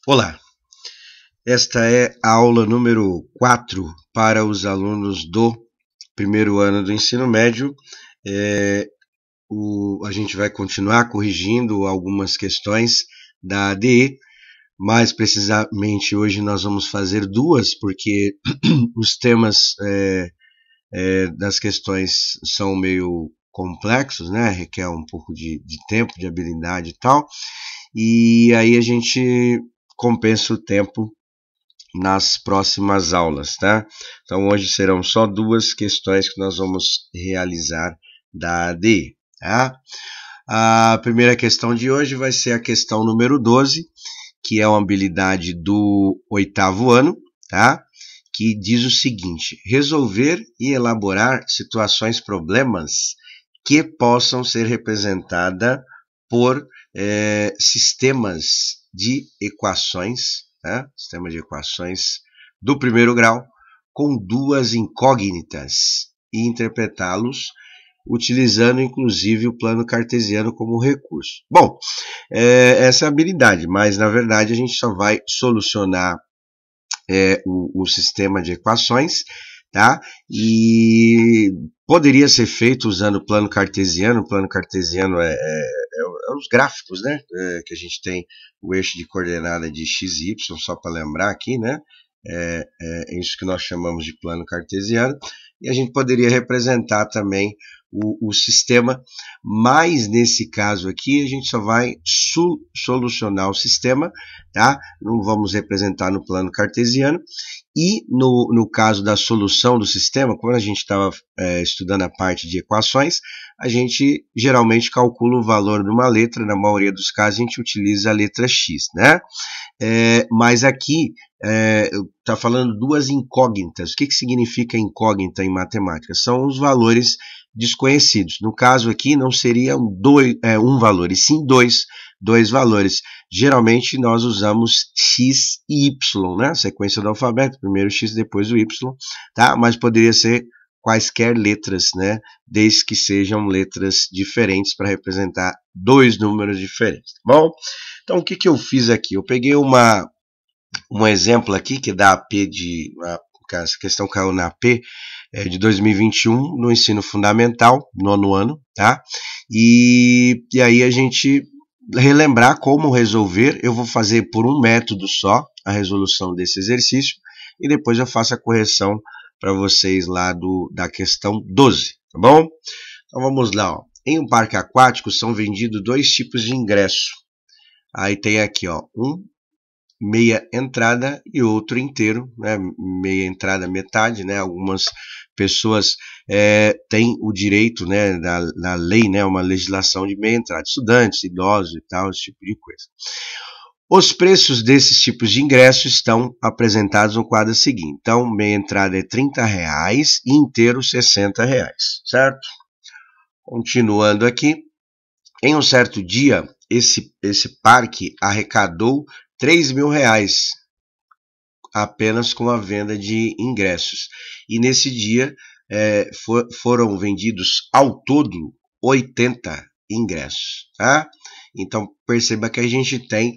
Olá, esta é a aula número 4 para os alunos do primeiro ano do ensino médio. A gente vai continuar corrigindo algumas questões da ADE, mais precisamente hoje nós vamos fazer duas, porque os temas das questões são meio complexos, né? Requer um pouco de tempo, de habilidade e tal, e aí a gente compensa o tempo nas próximas aulas, tá? Então hoje serão só duas questões que nós vamos realizar da ADE, tá? A primeira questão de hoje vai ser a questão número 12, que é uma habilidade do 8º ano, tá? Que diz o seguinte: resolver e elaborar situações, problemas que possam ser representadas por sistemas de equações, né? Sistema de equações do primeiro grau com duas incógnitas e interpretá-los utilizando inclusive o plano cartesiano como recurso. Bom, essa é a habilidade, mas na verdade a gente só vai solucionar o sistema de equações, tá? E poderia ser feito usando o plano cartesiano. O plano cartesiano é os gráficos, né? Que a gente tem o eixo de coordenada de x e y, só para lembrar aqui, né? É isso que nós chamamos de plano cartesiano. E a gente poderia representar também o sistema, mas nesse caso aqui a gente só vai solucionar o sistema, tá? Não vamos representar no plano cartesiano. E no caso da solução do sistema, quando a gente estava estudando a parte de equações, a gente geralmente calcula o valor de uma letra. Na maioria dos casos a gente utiliza a letra x, né? Mas aqui está falando duas incógnitas. O que significa incógnita em matemática? São os valores desconhecidos. No caso aqui não seria um valor, e sim dois valores. Geralmente nós usamos x e y, né? Sequência do alfabeto, primeiro x, depois o y, tá? Mas poderia ser quaisquer letras, né? Desde que sejam letras diferentes para representar dois números diferentes, tá bom? Então o que eu fiz aqui? Eu peguei um exemplo aqui que dá AP essa questão caiu na AP de 2021 no ensino fundamental, 9º ano, tá? E aí a gente relembrar como resolver. Eu vou fazer por um método só a resolução desse exercício e depois eu faço a correção para vocês lá da questão 12, tá bom? Então vamos lá, ó. Em um parque aquático são vendidos dois tipos de ingresso. Aí tem aqui, ó, um meia entrada e outro inteiro, né? Meia entrada, metade, né? Algumas pessoas têm o direito, né, da lei, né, uma legislação de meia entrada, estudantes, idosos e tal, esse tipo de coisa. Os preços desses tipos de ingressos estão apresentados no quadro seguinte. Então, meia entrada é R$30 e inteiro R$60, certo? Continuando aqui, em um certo dia, esse parque arrecadou R$3.000 apenas com a venda de ingressos. E nesse dia foram vendidos ao todo 80 ingressos, tá? Então perceba que a gente tem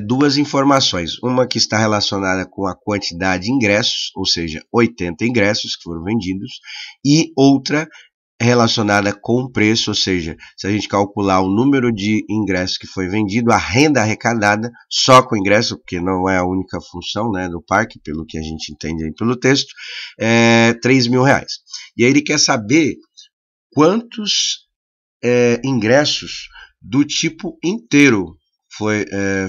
duas informações, uma que está relacionada com a quantidade de ingressos, ou seja, 80 ingressos que foram vendidos, e outra relacionada com o preço, ou seja, se a gente calcular o número de ingressos que foi vendido, a renda arrecadada só com ingresso, porque não é a única função, né, do parque, pelo que a gente entende aí pelo texto, é R$3.000. E aí ele quer saber quantos ingressos do tipo inteiro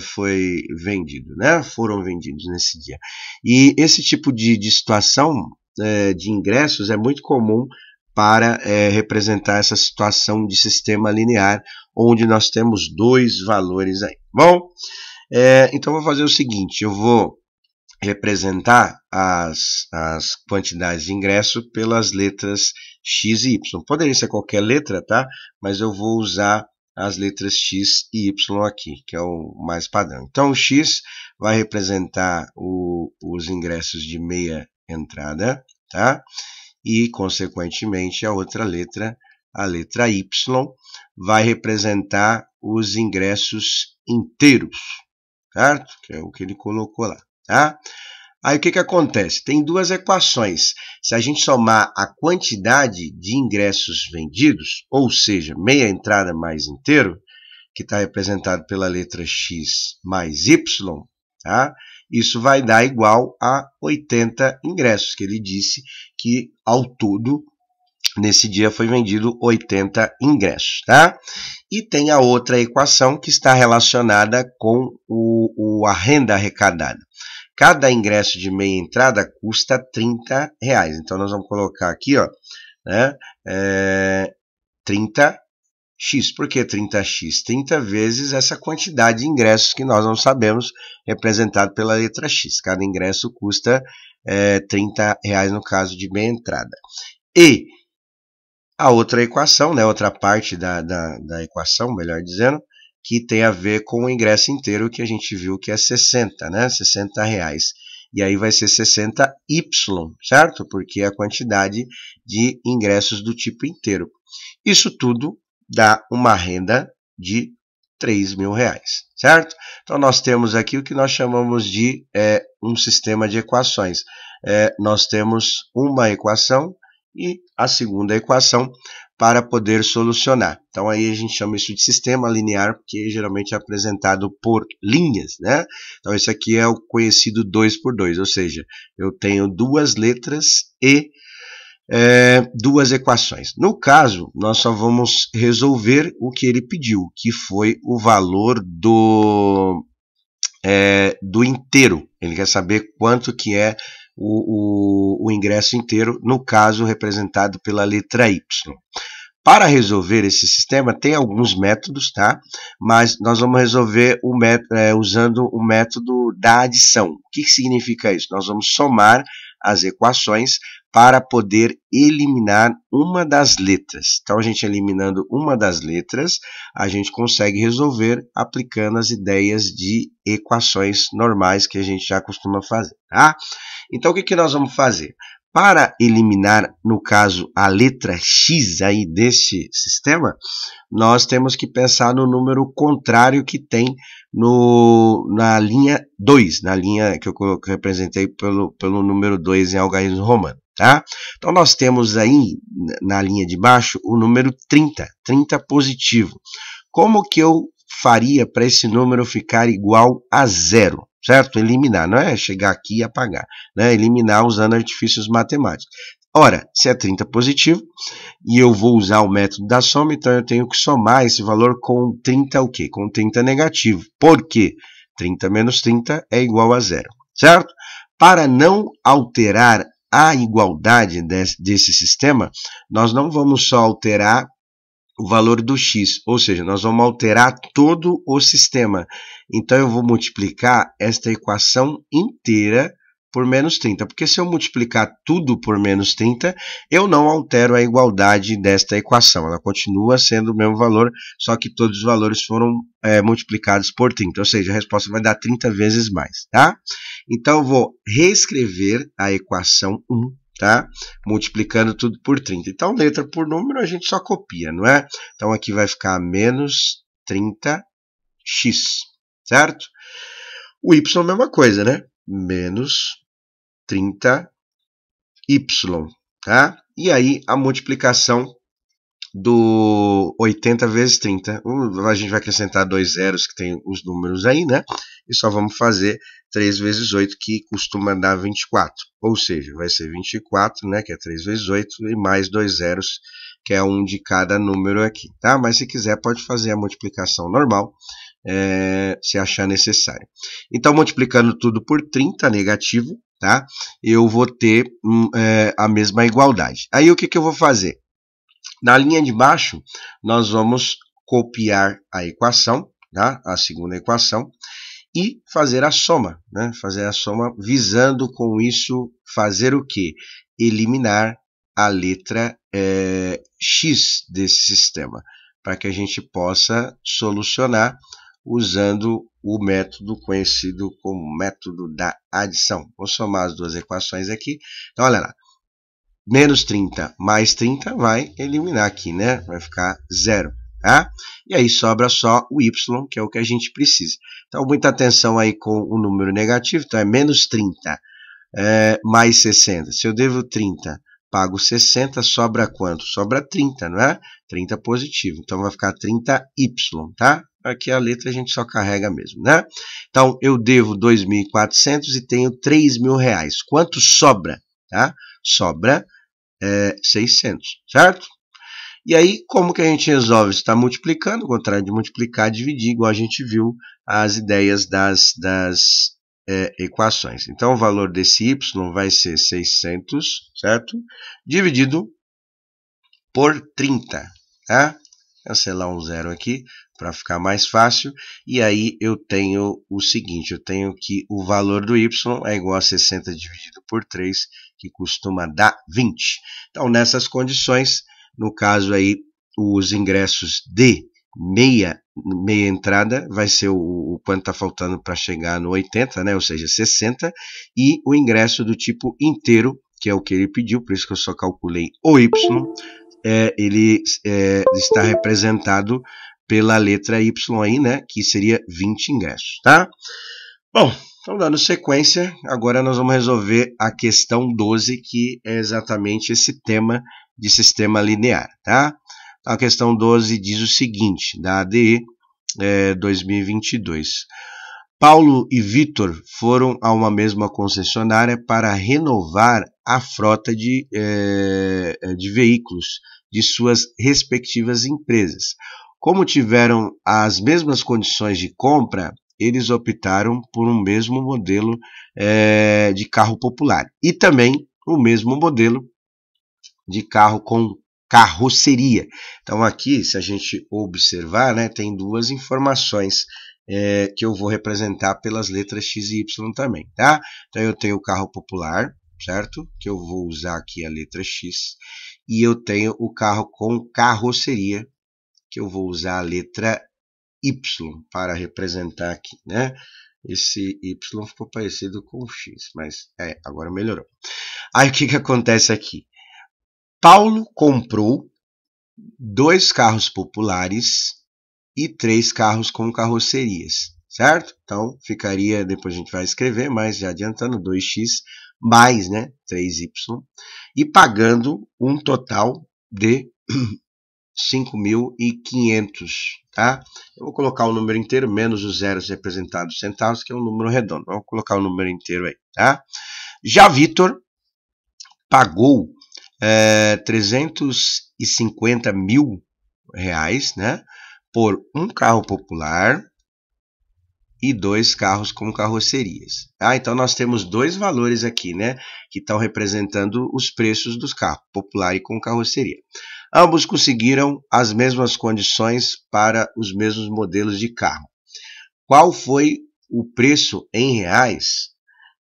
foi vendido, né? Foram vendidos nesse dia. E esse tipo de situação de ingressos é muito comum para representar essa situação de sistema linear, onde nós temos dois valores aí. Bom, então vou fazer o seguinte, eu vou representar as quantidades de ingresso pelas letras x e y. Poderia ser qualquer letra, tá? Mas eu vou usar as letras x e y aqui, que é o mais padrão. Então, o x vai representar os ingressos de meia entrada, tá? E, consequentemente, a outra letra, a letra y, vai representar os ingressos inteiros, certo? Que é o que ele colocou lá, tá? Aí o que acontece? Tem duas equações. Se a gente somar a quantidade de ingressos vendidos, ou seja, meia entrada mais inteiro, que está representado pela letra X mais Y, tá? Isso vai dar igual a 80 ingressos, que ele disse que ao todo, nesse dia foi vendido 80 ingressos, tá? E tem a outra equação que está relacionada com a renda arrecadada. Cada ingresso de meia entrada custa R$30. Então, nós vamos colocar aqui, ó, né, 30x. Por que 30x? 30 vezes essa quantidade de ingressos que nós não sabemos, representado pela letra X. Cada ingresso custa R$30 no caso de meia entrada. E a outra equação, né, outra parte da equação, melhor dizendo, que tem a ver com o ingresso inteiro, que a gente viu que é 60, né? R$60. E aí vai ser 60y, certo? Porque é a quantidade de ingressos do tipo inteiro. Isso tudo dá uma renda de R$3.000, certo? Então nós temos aqui o que nós chamamos de um sistema de equações. Nós temos uma equação e a segunda equação para poder solucionar. Então aí a gente chama isso de sistema linear, porque geralmente é apresentado por linhas, né? Então esse aqui é o conhecido 2×2, ou seja, eu tenho duas letras e duas equações. No caso, nós só vamos resolver o que ele pediu, que foi o valor do inteiro. Ele quer saber quanto que é o ingresso inteiro, no caso representado pela letra Y. Para resolver esse sistema, tem alguns métodos, tá? Mas nós vamos resolver usando o método da adição. O que significa isso? Nós vamos somar as equações para poder eliminar uma das letras. Então, a gente eliminando uma das letras, a gente consegue resolver aplicando as ideias de equações normais que a gente já costuma fazer, tá? Então, o que nós vamos fazer? Para eliminar, no caso, a letra X aí desse sistema, nós temos que pensar no número contrário que tem na linha 2, na linha que eu representei pelo número 2 em algarismo romano, tá? Então, nós temos aí, na linha de baixo, o número 30 positivo. Como que eu faria para esse número ficar igual a 0? Certo? Eliminar, não é chegar aqui e apagar, né? Eliminar usando artifícios matemáticos. Ora, se é 30 positivo, e eu vou usar o método da soma, então eu tenho que somar esse valor com 30 o quê? Com 30 negativo. Por quê? 30 menos 30 é igual a 0, certo? Para não alterar a igualdade desse sistema, nós não vamos só alterar o valor do x, ou seja, nós vamos alterar todo o sistema. Então, eu vou multiplicar esta equação inteira por menos 30, porque se eu multiplicar tudo por menos 30, eu não altero a igualdade desta equação, ela continua sendo o mesmo valor, só que todos os valores foram multiplicados por 30, ou seja, a resposta vai dar 30 vezes mais, tá? Então, eu vou reescrever a equação 1, tá? Multiplicando tudo por 30. Então, letra por número, a gente só copia, não é? Então, aqui vai ficar menos 30x, certo? O y é a mesma coisa, né? Menos 30y, tá? E aí, a multiplicação do 80 vezes 30. A gente vai acrescentar 2 zeros, que tem os números aí, né? E só vamos fazer 3 vezes 8, que costuma dar 24. Ou seja, vai ser 24, né? Que é 3 vezes 8, e mais 2 zeros, que é um de cada número aqui, tá? Mas se quiser, pode fazer a multiplicação normal, se achar necessário. Então, multiplicando tudo por 30, negativo, tá? Eu vou ter a mesma igualdade. Aí, o que eu vou fazer? Na linha de baixo, nós vamos copiar a equação, tá? A segunda equação, e fazer a soma, né? Fazer a soma visando com isso fazer o quê? Eliminar a letra X desse sistema, para que a gente possa solucionar usando o método conhecido como método da adição. Vou somar as duas equações aqui. Então, olha lá. Menos 30 mais 30 vai eliminar aqui, né? Vai ficar 0. tá? E aí sobra só o y, que é o que a gente precisa. Então, muita atenção aí com o número negativo, então é menos 30 mais 60. Se eu devo 30, pago 60, sobra quanto? Sobra 30, não é? 30 positivo, então vai ficar 30y, tá? Aqui a letra a gente só carrega mesmo, né? Então, eu devo 2.400 e tenho 3.000 reais. Quanto sobra? Tá? Sobra 600, certo? E aí, como que a gente resolve? Está multiplicando, ao contrário de multiplicar, dividir, igual a gente viu as ideias das equações. Então, o valor desse y vai ser 600, certo? Dividido por 30, tá? Cancelar um zero aqui para ficar mais fácil. E aí eu tenho o seguinte, eu tenho que o valor do y é igual a 60 dividido por 3, que costuma dar 20. Então, nessas condições, no caso aí, os ingressos de meia entrada vai ser o quanto está faltando para chegar no 80, né? Ou seja, 60, e o ingresso do tipo inteiro, que é o que ele pediu, por isso que eu só calculei o y, ele está representado pela letra y aí, né? Que seria 20 ingressos, tá? Bom, então dando sequência, agora nós vamos resolver a questão 12, que é exatamente esse tema de sistema linear, tá? A questão 12 diz o seguinte, da ADE 2022. Paulo e Vitor foram a uma mesma concessionária para renovar a frota de veículos de suas respectivas empresas. Como tiveram as mesmas condições de compra, eles optaram por um mesmo modelo de carro popular e também o mesmo modelo de carro com carroceria. Então aqui, se a gente observar, né, tem duas informações que eu vou representar pelas letras X e Y também, tá? Então eu tenho o carro popular, certo? Que eu vou usar aqui a letra X. E eu tenho o carro com carroceria, que eu vou usar a letra Y para representar aqui, né? Esse Y ficou parecido com o X, mas agora melhorou. Aí o que acontece aqui? Paulo comprou 2 carros populares e 3 carros com carrocerias, certo? Então, ficaria, depois a gente vai escrever, mas já adiantando, 2x mais, né, 3y, e pagando um total de 5.500, tá? Eu vou colocar o número inteiro, menos os zeros representados centavos, que é um número redondo. Vamos colocar o número inteiro aí, tá? Já Vitor pagou 350 mil reais, né, por um carro popular e 2 carros com carrocerias. Então nós temos 2 valores aqui, né, que estão representando os preços dos carros, popular e com carroceria. Ambos conseguiram as mesmas condições para os mesmos modelos de carro. Qual foi o preço em reais,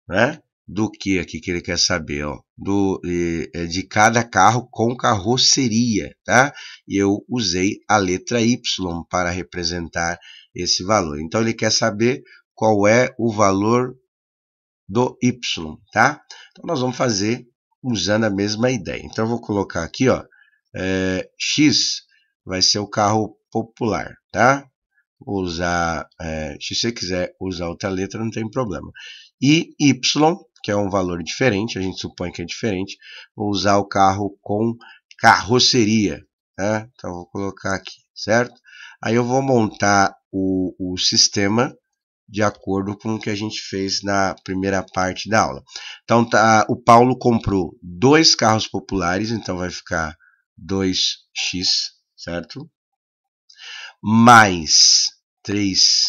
né, do que aqui que ele quer saber, ó, de cada carro com carroceria, tá? E eu usei a letra Y para representar esse valor. Então ele quer saber qual é o valor do Y, tá? Então nós vamos fazer usando a mesma ideia. Então eu vou colocar aqui, ó, X vai ser o carro popular, tá? Vou usar, se você quiser usar outra letra, não tem problema. E Y, que é um valor diferente, a gente supõe que é diferente, vou usar o carro com carroceria, tá? Então vou colocar aqui, certo? Aí eu vou montar o sistema de acordo com o que a gente fez na primeira parte da aula. Então o Paulo comprou 2 carros populares, então vai ficar 2x, certo? Mais 3y,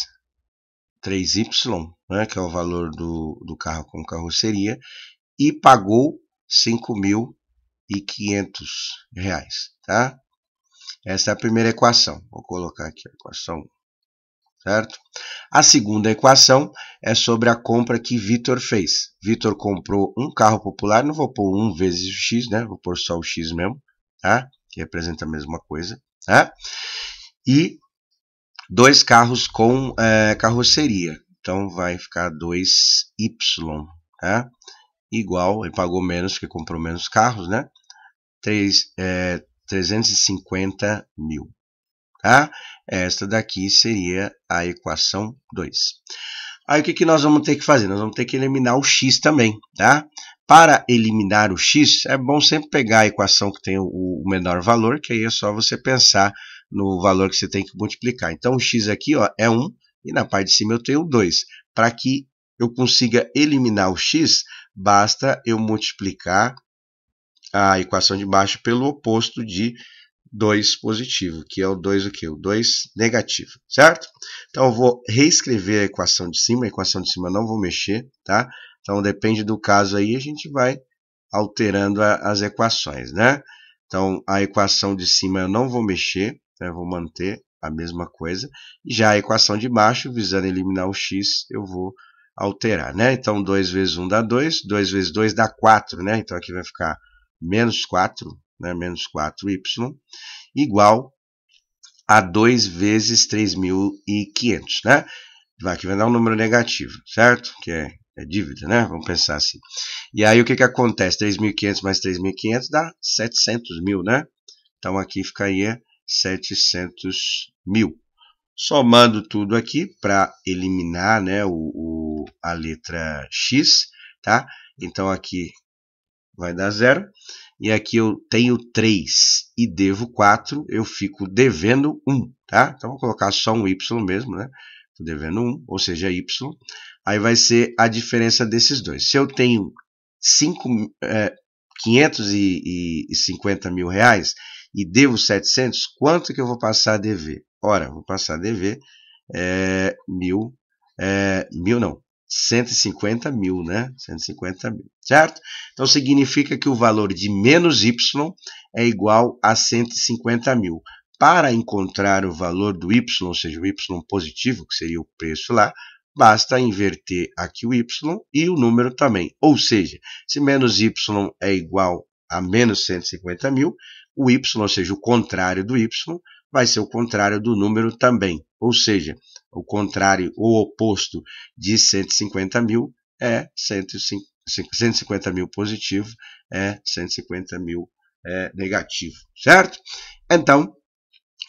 né, que é o valor do carro com carroceria, e pagou 5.500 reais, tá? Essa é a primeira equação. Vou colocar aqui a equação 1, certo? A segunda equação é sobre a compra que Vitor fez. Vitor comprou um carro popular, não vou pôr 1 vezes o x, né? Vou pôr só o x mesmo, tá? Que representa a mesma coisa, tá? E 2 carros com carroceria. Então vai ficar 2y, tá? Igual, ele pagou menos porque comprou menos carros, né? 350 mil. tá? Esta daqui seria a equação 2. Aí o que nós vamos ter que fazer? Nós vamos ter que eliminar o x também, tá? Para eliminar o x, é bom sempre pegar a equação que tem o menor valor, que aí é só você pensar no valor que você tem que multiplicar. Então o x aqui, ó, é 1 e na parte de cima eu tenho 2. Para que eu consiga eliminar o x, basta eu multiplicar a equação de baixo pelo oposto de 2 positivo, que é o 2 o quê? O 2 negativo, certo? Então eu vou reescrever a equação de cima eu não vou mexer, tá? Então depende do caso aí, a gente vai alterando as equações, né? Então a equação de cima eu não vou mexer, né? Eu vou manter a mesma coisa. E já a equação de baixo, visando eliminar o x, eu vou alterar, né? Então 2 vezes 1 dá 2, 2 vezes 2 dá 4, né? Então aqui vai ficar menos 4, né? Menos 4y, igual a 2 vezes 3.500, né? Aqui vai dar um número negativo, certo? Que é dívida, né? Vamos pensar assim. E aí o que acontece? 3.500 mais 3.500 dá 700 mil, né? Então aqui ficaria 700 mil. Somando tudo aqui para eliminar, né, a letra x, tá? Então aqui vai dar 0. E aqui eu tenho 3 e devo 4, eu fico devendo 1, tá? Então vou colocar só um y mesmo, né? Estou devendo 1, ou seja, y. Aí vai ser a diferença desses dois. Se eu tenho 550 mil reais e devo 700, quanto que eu vou passar a dever? Ora, vou passar a dever 150 mil, né? 150 mil, certo? Então significa que o valor de menos y é igual a 150 mil. Para encontrar o valor do y, ou seja, o y positivo, que seria o preço lá, basta inverter aqui o y e o número também. Ou seja, se menos y é igual a menos 150 mil, o y, ou seja, o contrário do y, vai ser o contrário do número também. Ou seja, o contrário, o oposto de 150 mil é 150 mil positivo, é 150 mil negativo, certo? Então,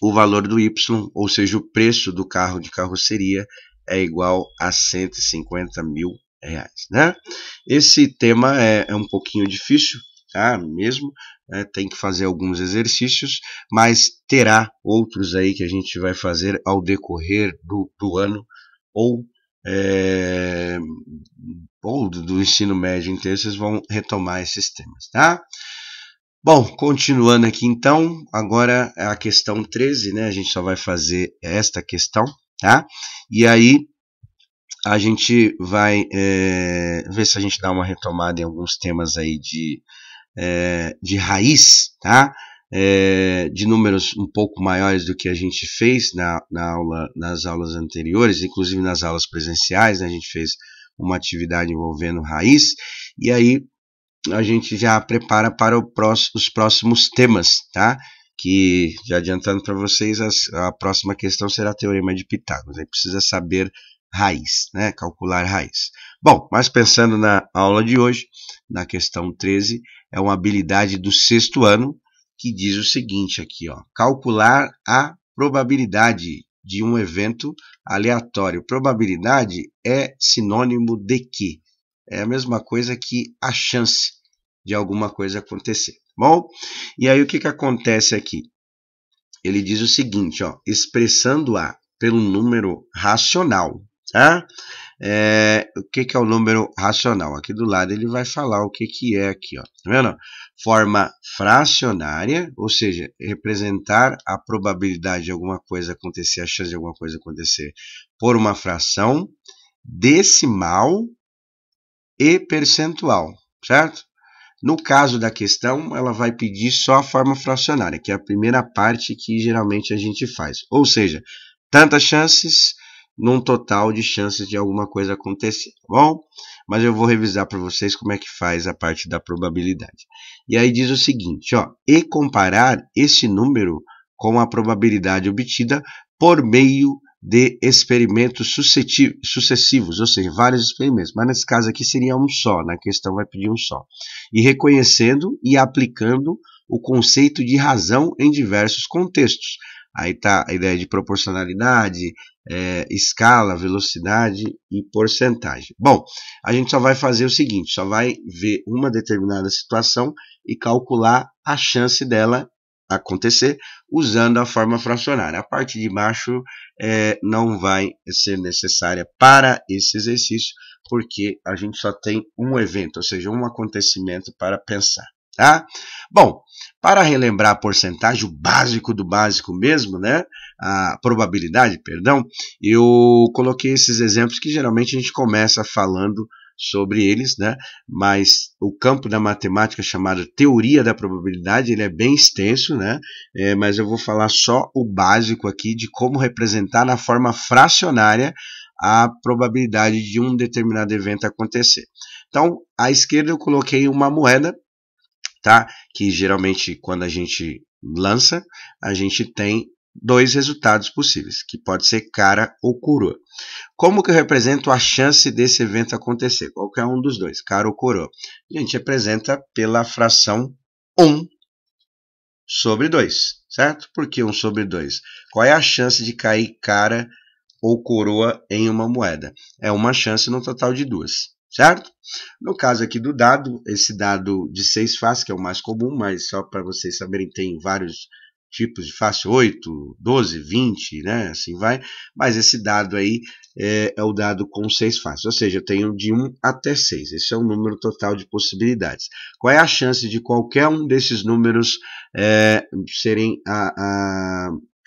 o valor do y, ou seja, o preço do carro de carroceria, é igual a 150 mil reais, né? Esse tema é um pouquinho difícil, tá? Mesmo, tem que fazer alguns exercícios, mas terá outros aí que a gente vai fazer ao decorrer do ano ou do ensino médio inteiro, vocês vão retomar esses temas, tá? Bom, continuando aqui então, agora a questão 13, né? A gente só vai fazer esta questão, tá? E aí a gente vai ver se a gente dá uma retomada em alguns temas aí de raiz, tá? De números um pouco maiores do que a gente fez nas aulas anteriores, inclusive nas aulas presenciais, né? A gente fez uma atividade envolvendo raiz, e aí a gente já prepara para os próximos temas, tá? Que, já adiantando para vocês, a próxima questão será Teorema de Pitágoras. Aí precisa saber raiz, né? Calcular raiz. Bom, mas pensando na aula de hoje, na questão 13, é uma habilidade do 6º ano, que diz o seguinte aqui, ó: calcular a probabilidade de um evento aleatório. Probabilidade é sinônimo de quê? É a mesma coisa que a chance de alguma coisa acontecer, bom? E aí o que acontece aqui? Ele diz o seguinte, ó: expressando-a pelo número racional, tá? O que é o número racional? Aqui do lado ele vai falar o que é aqui, ó. Tá vendo? Forma fracionária, ou seja, representar a probabilidade de alguma coisa acontecer, a chance de alguma coisa acontecer por uma fração decimal e percentual, certo? No caso da questão, ela vai pedir só a forma fracionária, que é a primeira parte que geralmente a gente faz. Ou seja, tantas chances num total de chances de alguma coisa acontecer, tá bom? Mas eu vou revisar para vocês como é que faz a parte da probabilidade. E aí diz o seguinte, ó: e comparar esse número com a probabilidade obtida por meio de experimentos sucessivos, ou seja, vários experimentos, mas nesse caso aqui seria um só, na questão vai pedir um só, e reconhecendo e aplicando o conceito de razão em diversos contextos, Aí tá a ideia de proporcionalidade, escala, velocidade e porcentagem. Bom, a gente só vai fazer o seguinte, só vai ver uma determinada situação e calcular a chance dela acontecer usando a forma fracionária. A parte de baixo não vai ser necessária para esse exercício, porque a gente só tem um evento, ou seja, um acontecimento para pensar. Tá? Bom, para relembrar a porcentagem, o básico do básico mesmo, né? A probabilidade, perdão, eu coloquei esses exemplos que geralmente a gente começa falando sobre eles, né? Mas o campo da matemática chamado teoria da probabilidade, ele é bem extenso, né? Mas eu vou falar só o básico aqui de como representar na forma fracionária a probabilidade de um determinado evento acontecer. Então, à esquerda eu coloquei uma moeda, tá? Que geralmente quando a gente lança, a gente tem dois resultados possíveis, que pode ser cara ou coroa. Como que eu represento a chance desse evento acontecer? Qualquer um dos dois, cara ou coroa. A gente representa pela fração 1 sobre 2, certo? Por que 1 sobre 2? Qual é a chance de cair cara ou coroa em uma moeda? É uma chance no total de 2. Certo? No caso aqui do dado, esse dado de 6 faces, que é o mais comum, mas só para vocês saberem, tem vários tipos de face, 8, 12, 20, né? Assim vai. Mas esse dado aí é o dado com 6 faces, ou seja, eu tenho de 1 até 6. Esse é o número total de possibilidades. Qual é a chance de qualquer um desses números serem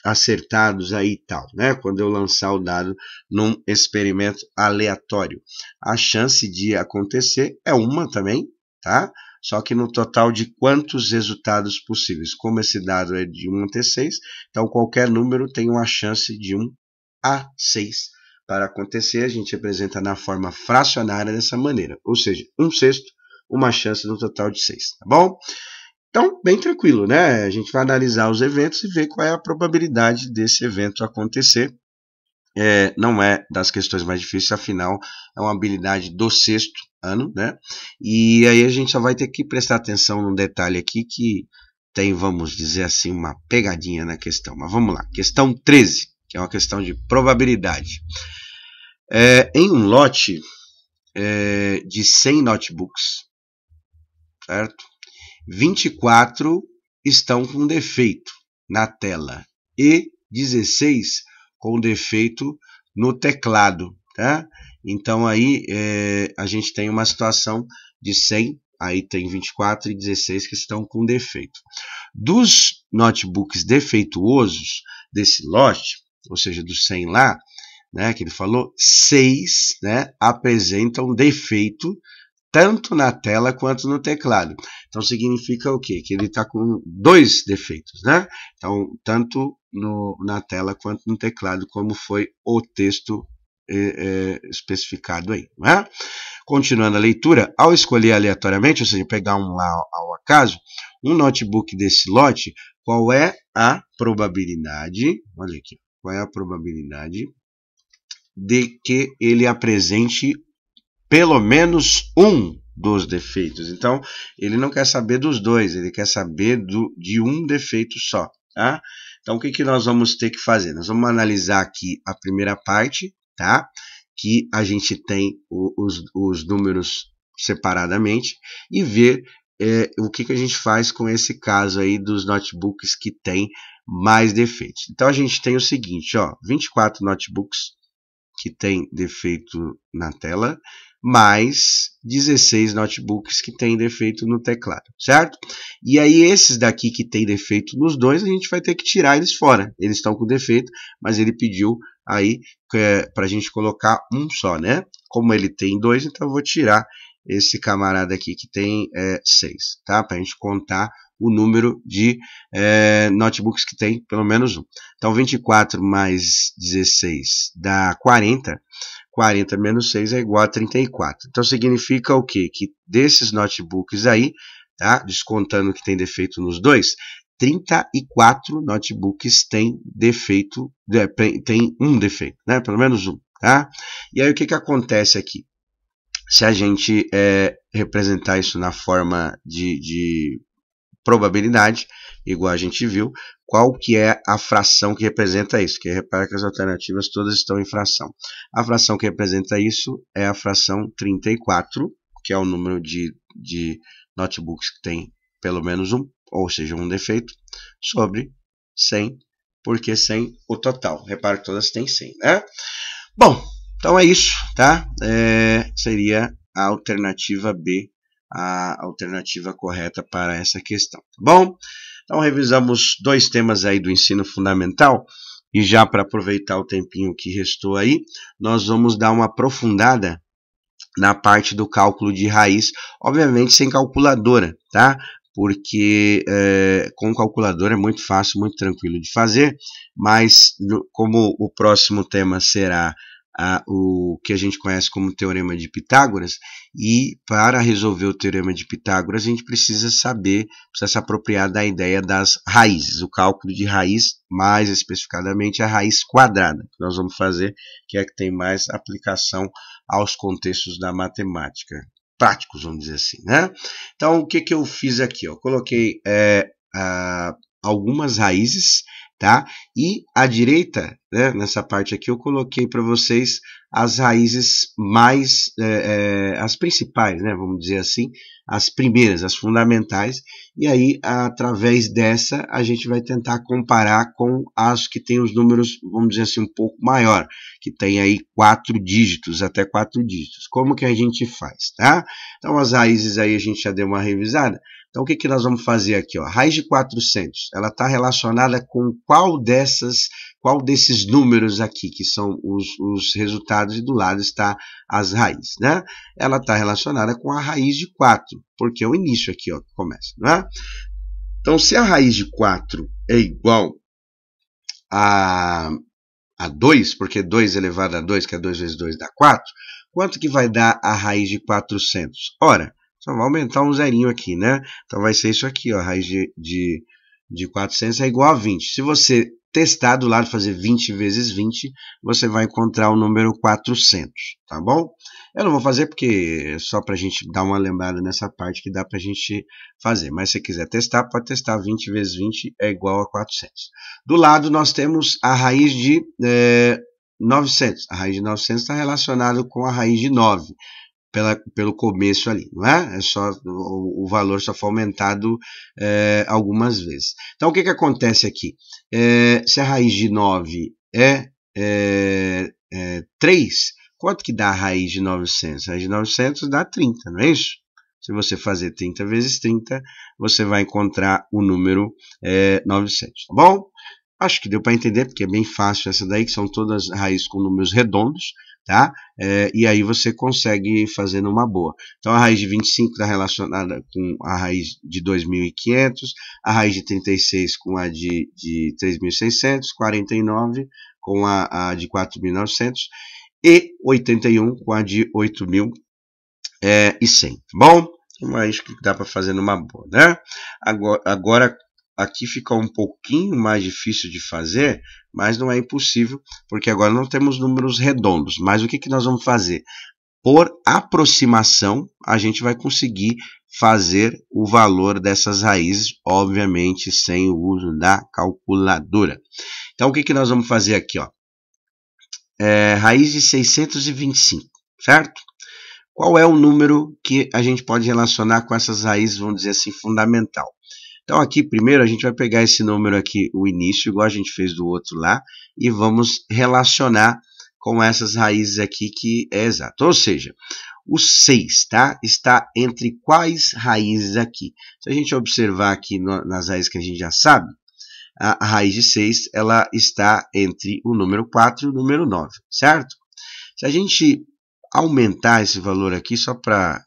acertados aí e tal, né? Quando eu lançar o dado num experimento aleatório. A chance de acontecer é uma também, tá? Só que no total de quantos resultados possíveis? Como esse dado é de 1 até 6, então qualquer número tem uma chance de 1 a 6 para acontecer. A gente representa na forma fracionária dessa maneira, ou seja, 1/6, uma chance no total de 6, tá bom? Então, bem tranquilo, né? A gente vai analisar os eventos e ver qual é a probabilidade desse evento acontecer. Não é das questões mais difíceis, afinal, é uma habilidade do 6º ano, né? E aí a gente só vai ter que prestar atenção num detalhe aqui que tem, vamos dizer assim, uma pegadinha na questão. Mas vamos lá, questão 13, que é uma questão de probabilidade. Em um lote de 100 notebooks, certo? 24 estão com defeito na tela e 16 com defeito no teclado, tá? Então aí a gente tem uma situação de 100, aí tem 24 e 16 que estão com defeito. Dos notebooks defeituosos desse lote, ou seja, dos 100 lá, né, que ele falou, 6, né, apresentam defeito tanto na tela quanto no teclado. Então significa o quê? Que ele está com 2 defeitos, né? Então, tanto na tela quanto no teclado, como foi o texto especificado aí. Né? Continuando a leitura, ao escolher aleatoriamente, ou seja, pegar um lá ao acaso, um notebook desse lote, qual é a probabilidade, olha aqui, qual é a probabilidade de que ele apresente pelo menos um dos defeitos. Então, ele não quer saber dos dois, ele quer saber de um defeito só. Tá? Então, o que nós vamos ter que fazer? Nós vamos analisar aqui a primeira parte, tá? Que a gente tem os números separadamente e ver o que a gente faz com esse caso aí dos notebooks que tem mais defeitos. Então, a gente tem o seguinte, ó, 24 notebooks que tem defeito na tela, mais 16 notebooks que tem defeito no teclado, certo? E aí esses daqui que tem defeito nos dois, a gente vai ter que tirar eles fora. Eles estão com defeito, mas ele pediu aí para a gente colocar um só, né? Como ele tem 2, então eu vou tirar esse camarada aqui que tem 6, tá? Para a gente contar o número de notebooks que tem pelo menos um. Então 24 mais 16 dá 40. 40 menos 6 é igual a 34. Então significa o quê? Que desses notebooks aí, tá? Descontando que tem defeito nos dois, 34 notebooks têm defeito, tem um defeito, né? Pelo menos um, tá? E aí o que acontece aqui? Se a gente representar isso na forma de probabilidade, igual a gente viu, qual que é a fração que representa isso, que repara que as alternativas todas estão em fração. A fração que representa isso é a fração 34, que é o número de notebooks que tem pelo menos um, ou seja, um defeito, sobre 100, porque 100 o total. Repara que todas têm 100, né? Bom, então é isso, tá? Seria a alternativa B, a alternativa correta para essa questão, tá bom? Então revisamos 2 temas aí do ensino fundamental, e já para aproveitar o tempinho que restou aí, nós vamos dar uma aprofundada na parte do cálculo de raiz, obviamente sem calculadora, tá? Porque com calculadora é muito fácil, muito tranquilo de fazer, mas como o próximo tema será o que a gente conhece como Teorema de Pitágoras, e para resolver o Teorema de Pitágoras a gente precisa se apropriar da ideia das raízes, o cálculo de raiz, mais especificadamente a raiz quadrada, que nós vamos fazer, que é que tem mais aplicação aos contextos da matemática, práticos, vamos dizer assim, né? Então, o que eu fiz aqui? Eu coloquei algumas raízes, tá? E à direita, né, nessa parte aqui, eu coloquei para vocês as raízes mais, as principais, né, vamos dizer assim, as primeiras, as fundamentais, e aí, através dessa, a gente vai tentar comparar com as que tem os números, vamos dizer assim, um pouco maior, que tem aí 4 dígitos, até 4 dígitos. Como que a gente faz, tá? Então, as raízes aí a gente já deu uma revisada. Então, o que nós vamos fazer aqui? Ó? Raiz de 400, ela está relacionada com qual desses números aqui, que são os resultados, e do lado está as raízes, né? Ela está relacionada com a raiz de 4, porque é o início aqui, ó, que começa, né? Então, se a raiz de 4 é igual a 2, porque 2 elevado a 2, que é 2 vezes 2 dá 4, quanto que vai dar a raiz de 400? Ora, só vai aumentar um zerinho aqui, né? Então vai ser isso aqui, ó, a raiz de 400 é igual a 20. Se você testar do lado, fazer 20 vezes 20, você vai encontrar o número 400, tá bom? Eu não vou fazer porque é só para a gente dar uma lembrada nessa parte que dá para a gente fazer. Mas se quiser testar, pode testar. 20 vezes 20 é igual a 400. Do lado nós temos a raiz de 900. A raiz de 900 está relacionada com a raiz de 9. Pelo começo ali, não é? O valor só foi aumentado algumas vezes. Então, o que acontece aqui? Se a raiz de 9 é 3, quanto que dá a raiz de 900? A raiz de 900 dá 30, não é isso? Se você fazer 30 vezes 30, você vai encontrar o número 900, tá bom? Acho que deu para entender, porque é bem fácil essa daí, que são todas raízes com números redondos, tá? E aí você consegue fazer numa boa. Então, a raiz de 25 está relacionada com a raiz de 2.500, a raiz de 36 com a de 3.600, 49 com a de 4.900 e 81 com a de 8.100, tá bom? Então, acho que dá para fazer numa boa, né? Agora aqui fica um pouquinho mais difícil de fazer, mas não é impossível, porque agora não temos números redondos. Mas o que nós vamos fazer? Por aproximação, a gente vai conseguir fazer o valor dessas raízes, obviamente sem o uso da calculadora. Então, o que nós vamos fazer aqui? Ó? Raiz de 625, certo? Qual é o número que a gente pode relacionar com essas raízes, vamos dizer assim, fundamental? Então, aqui, primeiro, a gente vai pegar esse número aqui, o início, igual a gente fez do outro lá, e vamos relacionar com essas raízes aqui, que é exato. Ou seja, o 6, tá? Está entre quais raízes aqui? Se a gente observar aqui nas raízes que a gente já sabe, a raiz de 6, ela está entre o número 4 e o número 9, certo? Se a gente aumentar esse valor aqui, só para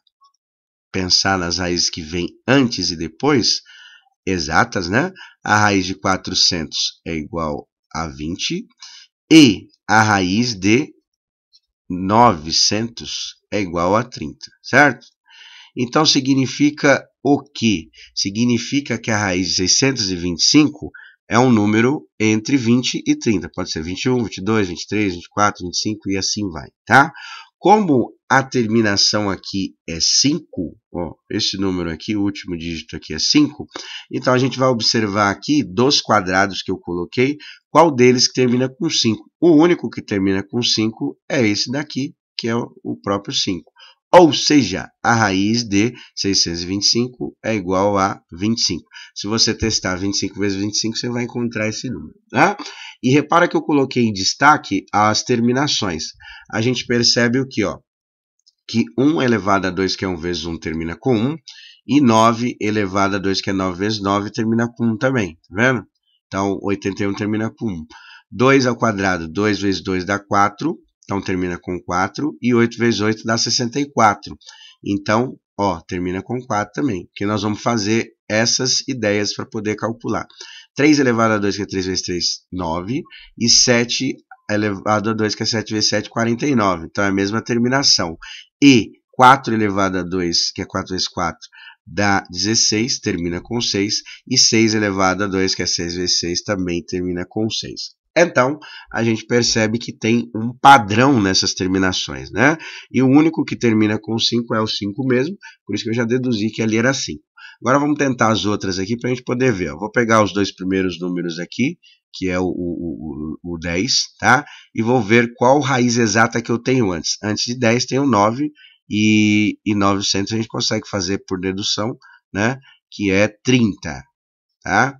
pensar nas raízes que vêm antes e depois, exatas, né? A raiz de 400 é igual a 20 e a raiz de 900 é igual a 30, certo? Então, significa o quê? Significa que a raiz de 625 é um número entre 20 e 30. Pode ser 21, 22, 23, 24, 25 e assim vai, tá? Como a terminação aqui é 5, ó, esse número aqui, o último dígito aqui é 5, então a gente vai observar aqui, dos quadrados que eu coloquei, qual deles que termina com 5. O único que termina com 5 é esse daqui, que é o próprio 5. Ou seja, a raiz de 625 é igual a 25. Se você testar 25 vezes 25, você vai encontrar esse número. Tá? E repara que eu coloquei em destaque as terminações. A gente percebe o que, ó, que 1 elevado a 2, que é 1 vezes 1, termina com 1, e 9 elevado a 2, que é 9 vezes 9, termina com 1 também. Tá vendo? Então, 81 termina com 1. 2 ao quadrado, 2 vezes 2 dá 4. Então, termina com 4, e 8 vezes 8 dá 64. Então, ó, termina com 4 também, porque nós vamos fazer essas ideias para poder calcular. 3 elevado a 2, que é 3 vezes 3, 9, e 7 elevado a 2, que é 7 vezes 7, 49. Então, é a mesma terminação. E 4 elevado a 2, que é 4 vezes 4, dá 16, termina com 6, e 6 elevado a 2, que é 6 vezes 6, também termina com 6. Então, a gente percebe que tem um padrão nessas terminações, né? E o único que termina com 5 é o 5 mesmo, por isso que eu já deduzi que ali era 5. Agora vamos tentar as outras aqui para a gente poder ver. Eu vou pegar os dois primeiros números aqui, que é o 10, tá? E vou ver qual raiz exata que eu tenho antes. Antes de 10 tem o 9, e 900 a gente consegue fazer por dedução, né? Que é 30, tá?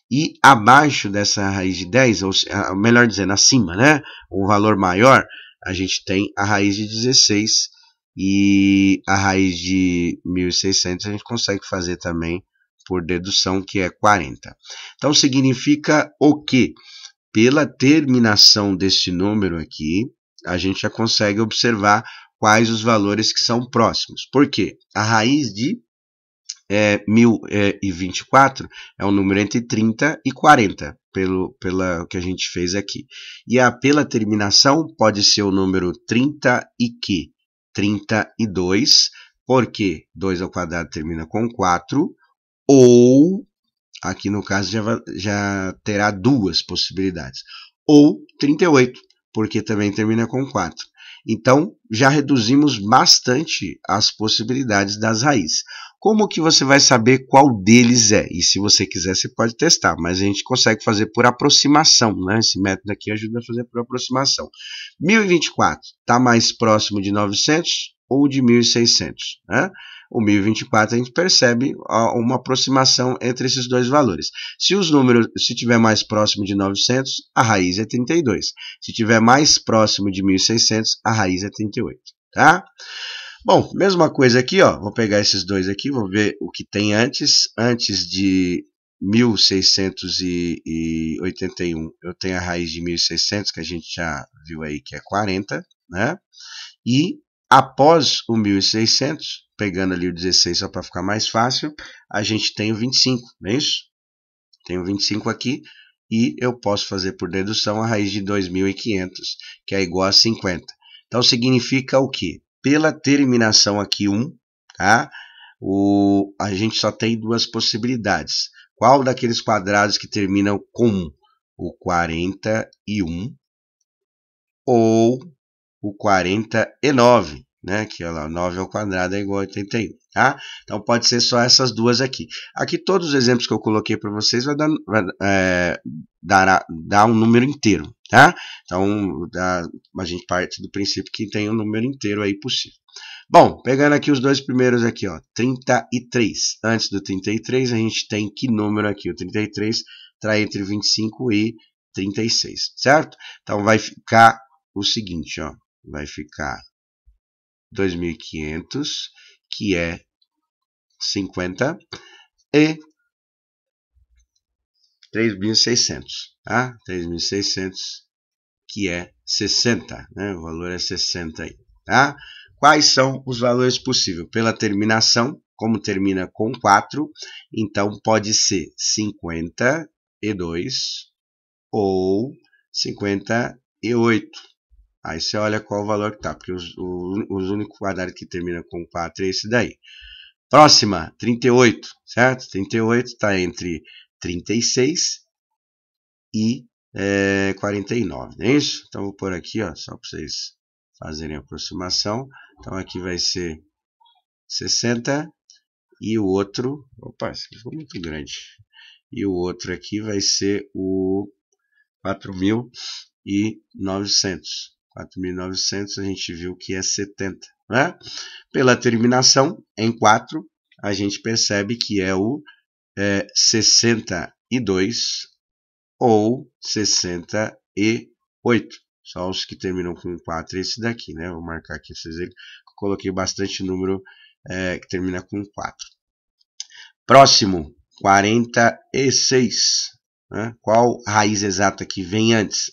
E abaixo dessa raiz de 10, ou melhor dizendo, acima, né? Um valor maior, a gente tem a raiz de 16 e a raiz de 1.600 a gente consegue fazer também por dedução, que é 40. Então, significa o quê? Pela terminação desse número aqui, a gente já consegue observar quais os valores que são próximos. Por quê? A raiz de 1024 é um número entre 30 e 40, pela que a gente fez aqui. E pela terminação pode ser o número 30 e que? 32, porque 2 ao quadrado termina com 4, ou, aqui no caso já terá duas possibilidades, ou 38, porque também termina com 4. Então, já reduzimos bastante as possibilidades das raízes. Como que você vai saber qual deles é? E se você quiser, você pode testar, mas a gente consegue fazer por aproximação, né? Esse método aqui ajuda a fazer por aproximação. 1024 está mais próximo de 900 ou de 1600, né? O 1024 a gente percebe uma aproximação entre esses dois valores. Se tiver mais próximo de 900, a raiz é 32. Se tiver mais próximo de 1600, a raiz é 38, tá? Bom, mesma coisa aqui, ó. Vou pegar esses dois aqui, vou ver o que tem antes. Antes de 1681, eu tenho a raiz de 1600, que a gente já viu aí que é 40, né? E após o 1600, pegando ali o 16 só para ficar mais fácil, a gente tem o 25, não é isso? Tenho 25 aqui e eu posso fazer por dedução a raiz de 2500, que é igual a 50. Então significa o quê? Pela terminação aqui 1, tá? A gente só tem duas possibilidades. Qual daqueles quadrados que terminam com 1? O 41 ou o 49, né? Que lá, 9 ao quadrado é igual a 81, tá? Então pode ser só essas duas aqui. Aqui todos os exemplos que eu coloquei para vocês vai dar um número inteiro, tá? Então a gente parte do princípio que tem um número inteiro aí possível. Bom, pegando aqui os dois primeiros aqui, ó, 33. Antes do 33 a gente tem que número aqui? O 33 está entre 25 e 36, certo? Então vai ficar o seguinte, ó, vai ficar 2500, que é 50, e 3600, tá? 3600, que é 60, né? O valor é 60 aí, tá? Quais são os valores possíveis? Pela terminação, como termina com 4, então pode ser 52 ou 58. Aí você olha qual o valor que tá, porque os únicos quadrados que terminam com 4 é esse daí. Próxima, 38, certo? 38 está entre 36 e 49, não é isso? Então vou pôr aqui, ó, só para vocês fazerem a aproximação. Então aqui vai ser 60 e o outro, opa, isso aqui ficou muito grande. E o outro aqui vai ser o 4.900. 4.900 a gente viu que é 70, né? Pela terminação em 4, a gente percebe que é o 62 ou 68. Só os que terminam com 4, esse daqui, né? Vou marcar aqui para vocês verem. Coloquei bastante número que termina com 4. Próximo, 46. Né? Qual raiz exata que vem antes?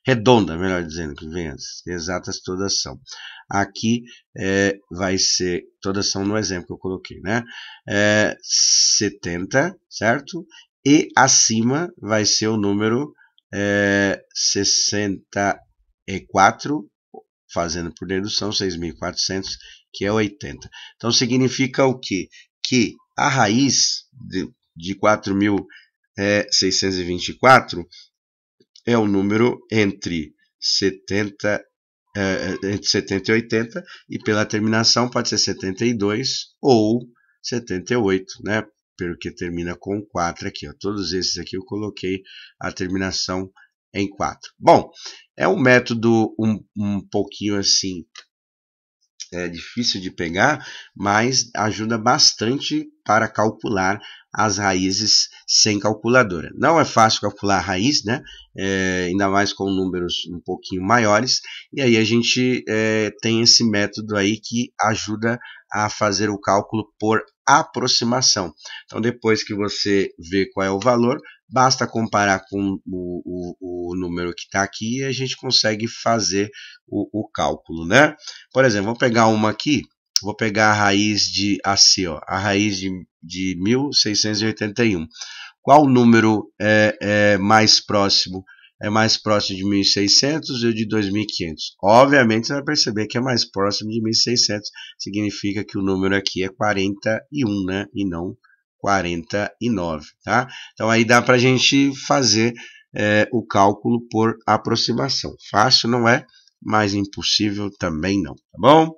Redonda, melhor dizendo, que vem antes. Exatas todas são. Aqui vai ser, todas são no exemplo que eu coloquei, né? 70, certo? E acima vai ser o número 64, fazendo por dedução, 6.400, que é 80. Então significa o quê? Que a raiz de 4.624 é o número entre 70 e 80, e pela terminação pode ser 72 ou 78, né? Porque termina com 4 aqui, ó. Todos esses aqui eu coloquei a terminação em 4. Bom, é um método um pouquinho assim, difícil de pegar, mas ajuda bastante para calcular as raízes sem calculadora. Não é fácil calcular a raiz, né? Ainda mais com números um pouquinho maiores, e aí a gente tem esse método aí que ajuda a fazer o cálculo por aproximação. Então, depois que você vê qual é o valor, basta comparar com o número que está aqui e a gente consegue fazer o cálculo, né? Por exemplo, vou pegar uma aqui, vou pegar a raiz de assim, ó, a raiz de 1681. Qual número é mais próximo? É mais próximo de 1.600 ou de 2.500? Obviamente você vai perceber que é mais próximo de 1.600, significa que o número aqui é 41, né? E não 49, tá? Então aí dá para a gente fazer o cálculo por aproximação. Fácil não é, mas impossível também não, tá bom?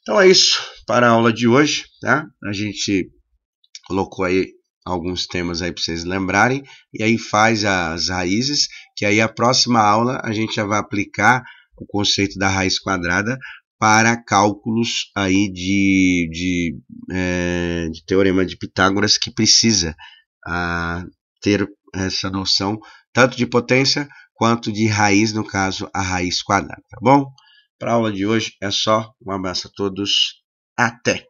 Então é isso para a aula de hoje, tá? A gente colocou aí alguns temas aí para vocês lembrarem, e aí faz as raízes, que aí a próxima aula a gente já vai aplicar o conceito da raiz quadrada para cálculos aí de teorema de Pitágoras, que precisa ter essa noção tanto de potência quanto de raiz, no caso a raiz quadrada, tá bom? Para a aula de hoje é só, um abraço a todos, até!